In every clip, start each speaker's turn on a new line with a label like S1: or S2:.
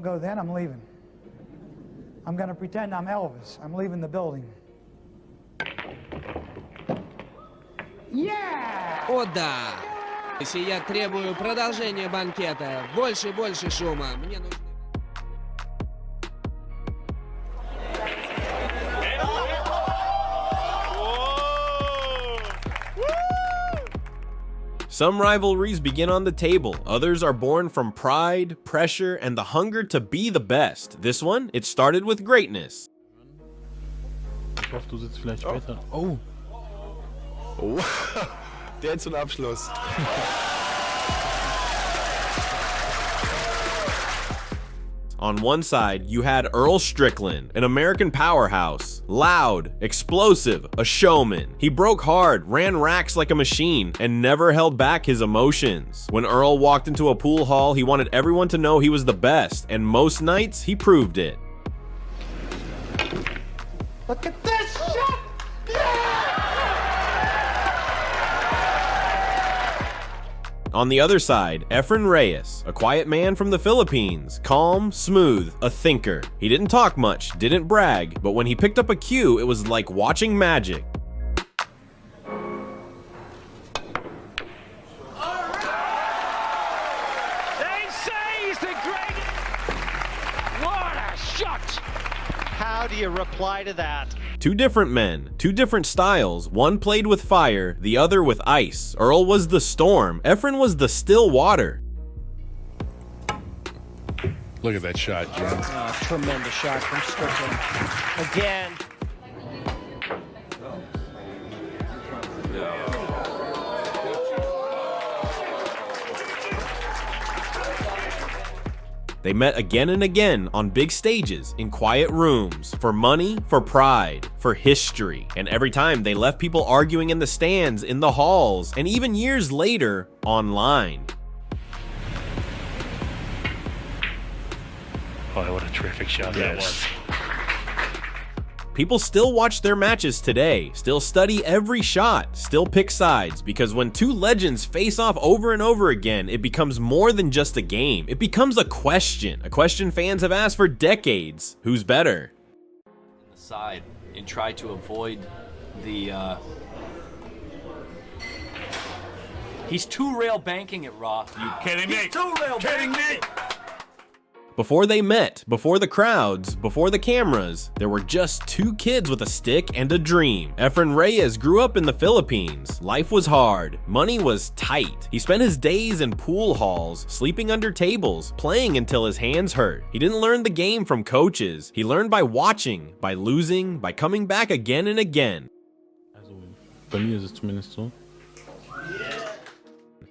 S1: Go then, I'm leaving. I'm going to pretend I'm Elvis. I'm leaving the building. Yeah!
S2: О да! Я требую продолжения банкета. Больше и больше шума. Мне нужно...
S3: Some rivalries begin on the table, others are born from pride, pressure, and the hunger to be the best. This one, it started with greatness.
S4: Ich hoffe, du sitzt vielleicht später. Oh!
S5: Oh, der zum Abschluss.
S3: On one side, you had Earl Strickland, an American powerhouse, loud, explosive, a showman. He broke hard, ran racks like a machine, and never held back his emotions. When Earl walked into a pool hall, he wanted everyone to know he was the best, and most nights, he proved it.
S1: Look at this shot!
S3: On the other side, Efren Reyes, a quiet man from the Philippines, calm, smooth, a thinker. He didn't talk much, didn't brag, but when he picked up a cue, it was like watching magic.
S6: They say he's the greatest. What a shot! How do you reply to that?
S3: Two different men, two different styles. One played with fire, the other with ice. Earl was the storm, Efren was the still water.
S5: Look at that shot, Jim.
S6: Tremendous shot from Strickland. Again.
S3: They met again and again on big stages, in quiet rooms, for money, for pride, for history. And every time they left people arguing in the stands, in the halls, and even years later, online.
S4: Oh, what a terrific shot that was.
S3: People still watch their matches today, still study every shot, still pick sides, because when two legends face off over and over again, it becomes more than just a game. It becomes a question fans have asked for decades. Who's better?
S7: The side and try to avoid the he's two-rail banking it, Raw.
S6: You kidding me?
S7: He's two-rail
S6: Kidding
S7: banking
S6: me?
S3: Before they met, before the crowds, before the cameras, there were just two kids with a stick and a dream. Efren Reyes grew up in the Philippines. Life was hard. Money was tight. He spent his days in pool halls, sleeping under tables, playing until his hands hurt. He didn't learn the game from coaches. He learned by watching, by losing, by coming back again and again.
S4: Also, bei mir ist es zumindest so.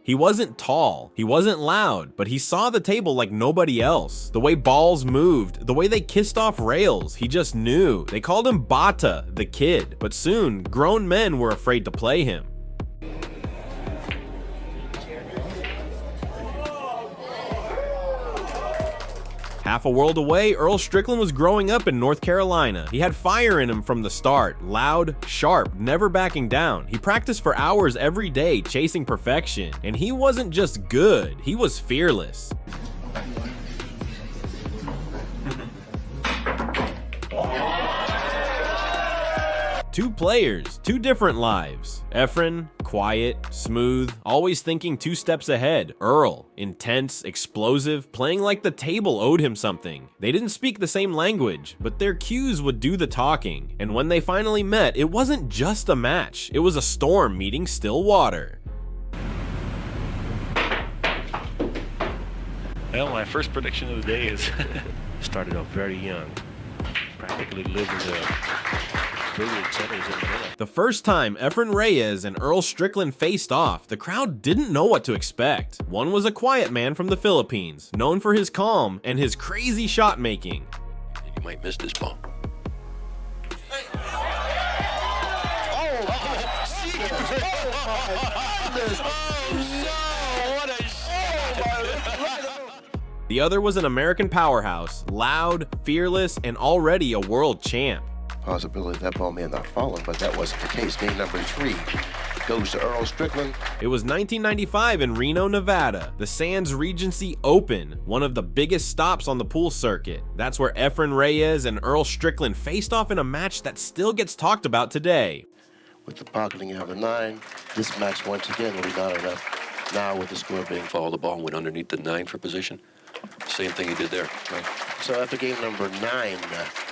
S3: He wasn't tall, he wasn't loud, but he saw the table like nobody else. The way balls moved, the way they kissed off rails, he just knew. They called him Bata, the kid, but soon, grown men were afraid to play him. Half a world away, Earl Strickland was growing up in North Carolina. He had fire in him from the start, loud, sharp, never backing down. He practiced for hours every day, chasing perfection. And he wasn't just good, he was fearless. Two players, two different lives. Efren, quiet, smooth, always thinking 2 steps ahead. Earl, intense, explosive, playing like the table owed him something. They didn't speak the same language, but their cues would do the talking. And when they finally met, it wasn't just a match. It was a storm meeting still water.
S4: Well, my first prediction of the day is started off very young. Practically lived in the billiard centers in Manila.
S3: The first time Efren Reyes and Earl Strickland faced off, the crowd didn't know what to expect. One was a quiet man from the Philippines, known for his calm and his crazy shot making.
S8: You might miss this ball.
S3: The other was an American powerhouse, loud, fearless, and already a world champ.
S8: Possibility that ball may have not fallen, but that wasn't the case. Game number 3. goes to Earl Strickland.
S3: It was 1995 in Reno, Nevada, the Sands Regency Open, one of the biggest stops on the pool circuit. That's where Efren Reyes and Earl Strickland faced off in a match that still gets talked about today.
S8: With the pocketing of the 9, this match once again will be not enough. Now with the score being
S9: Follow the ball and went underneath the 9 for position. Same thing he did there.
S8: so after game number 9.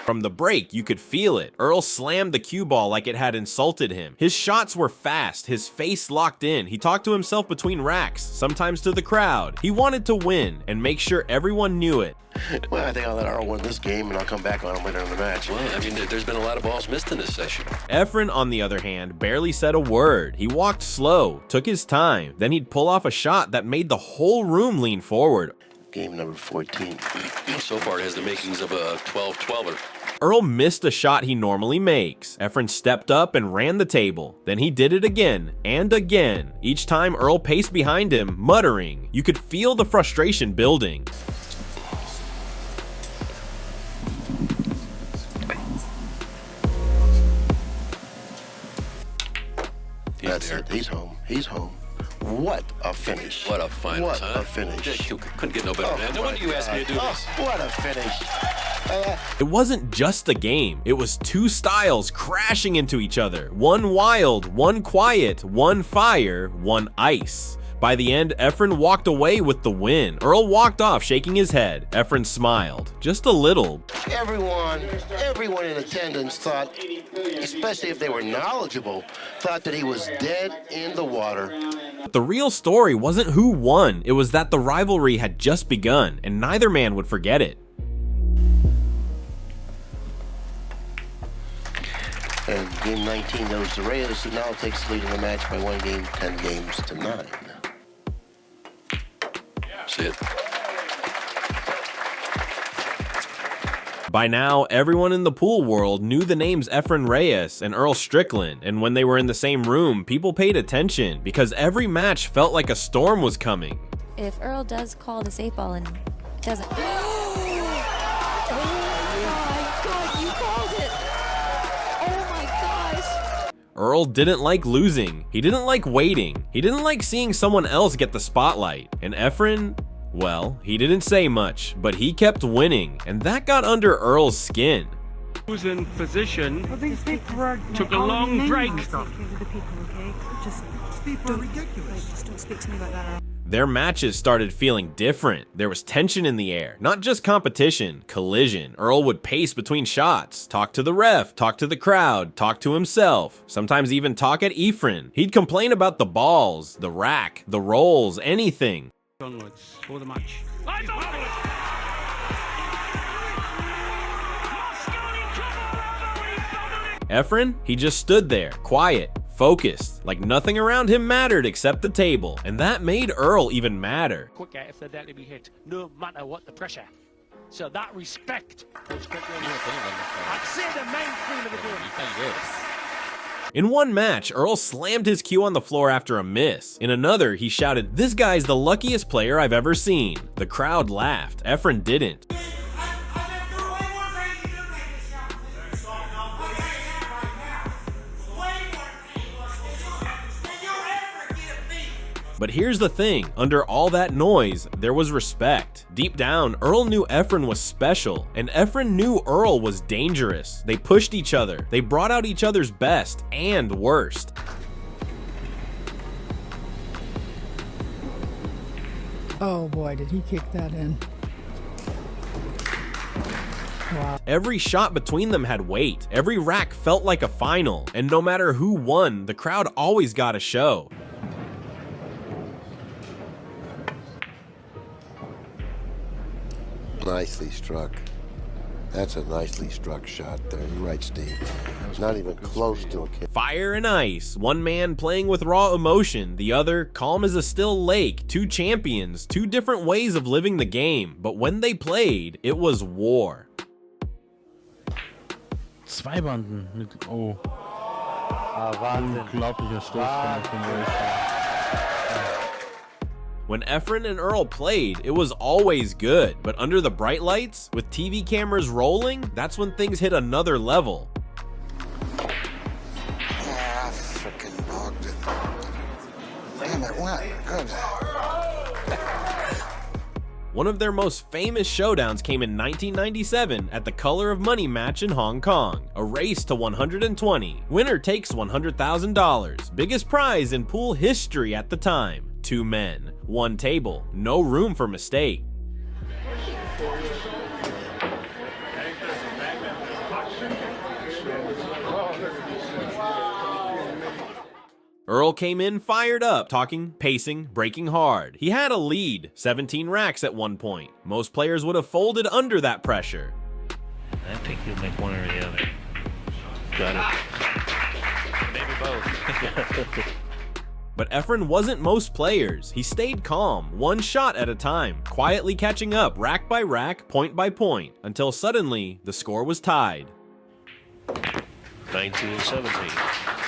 S3: From the break, you could feel it. Earl slammed the cue ball like it had insulted him. His shots were fast, his face locked in. He talked to himself between racks, sometimes to the crowd. He wanted to win and make sure everyone knew it.
S8: Well, I think I'll let Earl win this game, and I'll come back on him later in the match.
S9: Well, I mean, there's been a lot of balls missed in this session.
S3: Efren, on the other hand, barely said a word. He walked slow, took his time. Then he'd pull off a shot that made the whole room lean forward.
S8: Game number 14.
S9: So far, it has the makings of a 12-12er.
S3: Earl missed a shot he normally makes. Efren stepped up and ran the table. Then he did it again and again. Each time Earl paced behind him, muttering. You could feel the frustration building.
S8: That's it. He's home. He's home. What a finish.
S9: What a final
S8: What
S9: time.
S8: a finish.
S9: You couldn't get no better than that. No wonder you asked me to do this.
S8: What a finish.
S3: It wasn't just a game. It was two styles crashing into each other. One wild, one quiet, one fire, one ice. By the end, Efren walked away with the win. Earl walked off shaking his head. Efren smiled, just a little.
S8: Everyone in attendance thought, especially if they were knowledgeable, thought that he was dead in the water.
S3: But the real story wasn't who won. It was that the rivalry had just begun, and neither man would forget it.
S8: And game 19 goes to Reyes, who now takes the lead in the match by 1 game, 10 games to 9.
S9: See it.
S3: By now, everyone in the pool world knew the names Efren Reyes and Earl Strickland, and when they were in the same room, people paid attention because every match felt like a storm was coming.
S10: If Earl does call this 8-ball and doesn't... Oh my God, you called it! Oh my gosh!
S3: Earl didn't like losing. He didn't like waiting. He didn't like seeing someone else get the spotlight. And Efren, well, he didn't say much, but he kept winning, and that got under Earl's skin.
S11: Who's in position, took a long break.
S3: Their matches started feeling different. There was tension in the air, not just competition, collision. Earl would pace between shots, talk to the ref, talk to the crowd, talk to himself, sometimes even talk at Efren. He'd complain about the balls, the rack, the rolls, anything.
S11: Onwards for the match.
S3: Efren, he just stood there, quiet, focused, like nothing around him mattered except the table, and that made Earl even madder.
S11: Quicker if they're there to be hit, no matter what the pressure. So that respect was I'd say the main theme of the game.
S3: In one match, Earl slammed his cue on the floor after a miss. In another, he shouted, "This guy's the luckiest player I've ever seen." The crowd laughed. Efren didn't. But here's the thing, under all that noise, there was respect. Deep down, Earl knew Efren was special, and Efren knew Earl was dangerous. They pushed each other, they brought out each other's best and worst.
S12: Oh boy, did he kick that in. Wow.
S3: Every shot between them had weight, every rack felt like a final, and no matter who won, the crowd always got a show.
S8: Nicely struck. That's a nicely struck shot there. You're right, Steve. It's not even close to a kick.
S3: Fire and ice. One man playing with raw emotion, the other calm as a still lake. Two champions, two different ways of living the game. But when they played, it was war.
S13: Zwei Banden mit, oh. Unglaublicher Stoß von Efren Reyes.
S3: When Efren and Earl played, it was always good, but under the bright lights, with TV cameras rolling, that's when things hit another level.
S8: Ah, frickin' bogged it.
S14: it went. Good.
S3: One of their most famous showdowns came in 1997 at the Color of Money match in Hong Kong. A race to 120. Winner takes $100,000. Biggest prize in pool history at the time. 2 men, 1 table, no room for mistake. Earl came in fired up, talking, pacing, breaking hard. He had a lead, 17 racks at one point. Most players would have folded under that pressure.
S4: I think he'll make one or the other. Got it. Maybe both.
S3: But Efren wasn't most players. He stayed calm, one shot at a time, quietly catching up rack by rack, point by point, until suddenly the score was tied.
S4: 19-17.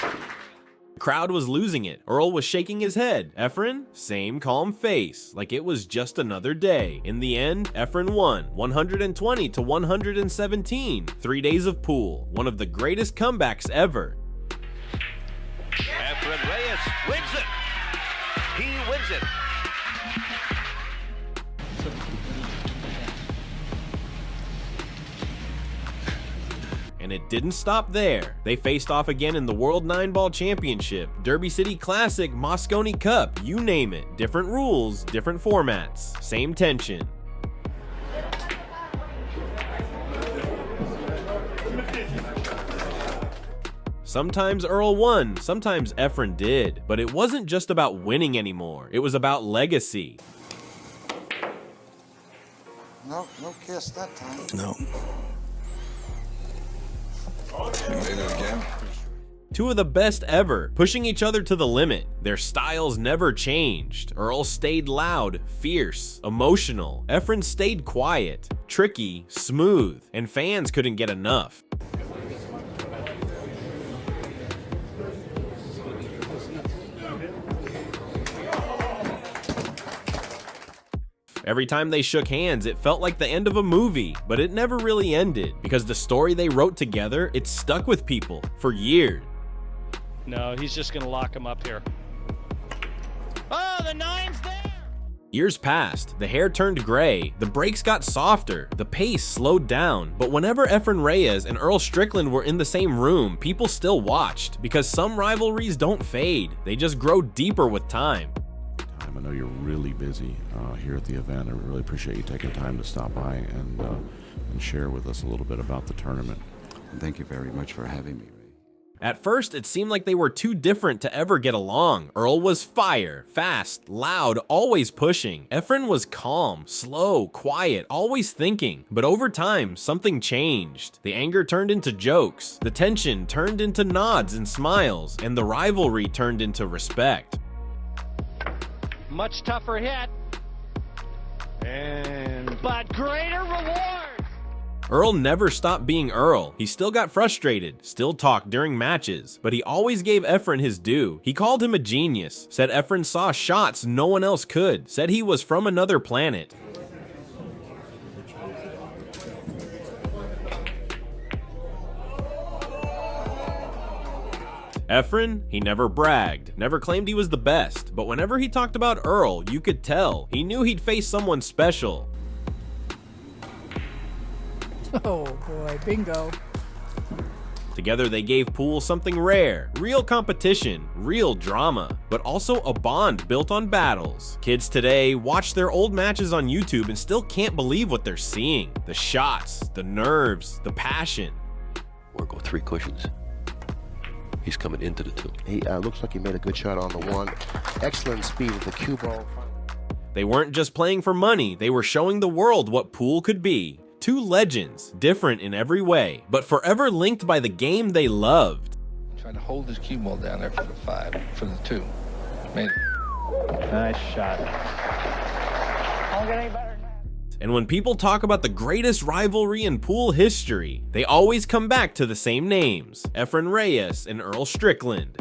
S3: The crowd was losing it. Earl was shaking his head. Efren, same calm face, like it was just another day. In the end, Efren won, 120 to 117. 3 days of pool, one of the greatest comebacks ever.
S6: Efren Reyes wins it. He wins it.
S3: And it didn't stop there. They faced off again in the World 9-Ball Championship, Derby City Classic, Moscone Cup, you name it. Different rules, different formats, same tension. Sometimes Earl won, sometimes Efren did, but it wasn't just about winning anymore. It was about legacy.
S14: No kiss that time.
S5: No.
S3: Two of the best ever, pushing each other to the limit. Their styles never changed. Earl stayed loud, fierce, emotional. Efren stayed quiet, tricky, smooth, and fans couldn't get enough. Every time they shook hands, it felt like the end of a movie, but it never really ended, because the story they wrote together, it stuck with people for years.
S11: No, he's just gonna lock him up here. Oh, the 9's there!
S3: Years passed, the hair turned gray, the breaks got softer, the pace slowed down, but whenever Efren Reyes and Earl Strickland were in the same room, people still watched, because some rivalries don't fade, they just grow deeper with time.
S15: I know you're really busy here at the event. I really appreciate you taking time to stop by and share with us a little bit about the tournament.
S16: Thank you very much for having me, Ray.
S3: At first, it seemed like they were too different to ever get along. Earl was fire, fast, loud, always pushing. Efren was calm, slow, quiet, always thinking. But over time, something changed. The anger turned into jokes, the tension turned into nods and smiles, and the rivalry turned into respect.
S6: Much tougher hit. But greater reward.
S3: Earl never stopped being Earl. He still got frustrated, still talked during matches, but he always gave Efren his due. He called him a genius, said Efren saw shots no one else could, said he was from another planet. Efren, he never bragged, never claimed he was the best, but whenever he talked about Earl, you could tell. He knew he'd face someone special.
S12: Oh boy, bingo.
S3: Together they gave pool something rare, real competition, real drama, but also a bond built on battles. Kids today watch their old matches on YouTube and still can't believe what they're seeing. The shots, the nerves, the passion.
S9: Or go 3 cushions. He's coming into the 2.
S8: He looks like he made a good shot on the 1. Excellent speed with the cue ball.
S3: They weren't just playing for money, they were showing the world what pool could be. 2 legends, different in every way, but forever linked by the game they loved.
S17: Tried to hold his cue ball down there for the 5, for the 2. Made it.
S11: Nice shot.
S1: Don't get any better.
S3: And when people talk about the greatest rivalry in pool history, they always come back to the same names, Efren Reyes and Earl Strickland.